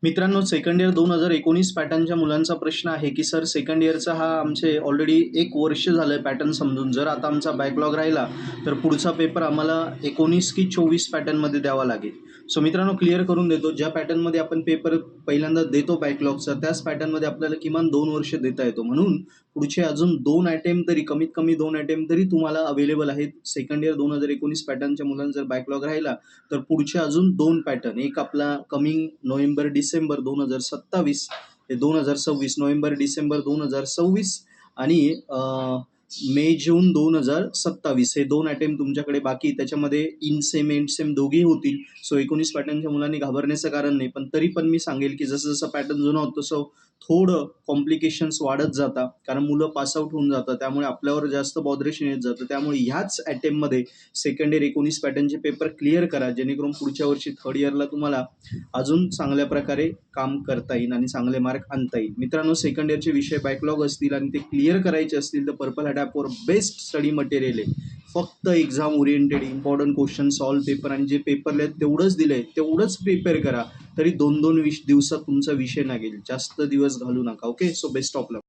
मित्रांनो, second year 2019 पॅटर्नच्या मुलांचा प्रश्न आहे की सर, सेकंड इयरचा हा आमचे ऑलरेडी 1 वर्ष झालं आहे पॅटर्न समजून. जर आता आमचा बॅकलॉग राहिला तर पुढचा पेपर आम्हाला 19 की 24 पॅटर्नमध्ये द्यावा लागेल. सो मित्रांनो, क्लिअर करून देतो, ज्या पॅटर्नमध्ये आपण पेपर पहिल्यांदा देतो बॅकलॉगचा, त्याच पॅटर्नमध्ये आपल्याला किमान 2 वर्ष देता येतो. म्हणून पुढचे अजून 2 अटेम्प्ट तरी, कमीत कमी 2 अटेम्प्ट तरी तुम्हाला अवेलेबल आहेत. सेकंड इयर 2019 पॅटर्नच्या मुलांचा जर बॅकलॉग राहिला तर पुढचे अजून 2 पॅटर्न, एक आपला कमिंग नोव्हेंबर डिसेंबर 2027, हे 2026 नोव्हेंबर डिसेंबर 2026 आणि मे जून 2027 हे 2 अटेम्प्ट तुमच्याकडे बाकी. त्याच्यामध्ये इन सेम एंड सेम दोघेही होतील. सो 19 पॅटर्नच्या मुलांनी घाबरण्याचं कारण नाही. पण तरी पण मी सांगेल की जसं जसं पॅटर्न जुना होतं तसं थोडं कॉम्प्लिकेशन्स वाढत जातात, कारण मुलं पासआउट होऊन जातात, त्यामुळे आपल्यावर जास्त बॉदरेशन येत जातं. त्यामुळे ह्याच अटेम्प्टमध्ये सेकंड इयर 19 पॅटर्नचे पेपर क्लिअर करा, जेणेकरून पुढच्या वर्षी थर्ड इयरला तुम्हाला अजून चांगल्या प्रकारे काम करता येईल आणि चांगले मार्क आणता येईल. मित्रांनो, सेकंड इयरचे विषय बॅकलॉग असतील आणि ते क्लिअर करायचे असतील तर पर्पल हॅट ॲपवर बेस्ट स्टडी मटेरियल आहे. फक्त exam oriented important question solve paper आणि जे पेपरला आहेत तेवढंच दिलंय, तेवढंच प्रिपेअर करा. तरी 2-2 दिवसात तुमचा विषय लागेल. जास्त दिवस घालू नका. Okay, so best of luck.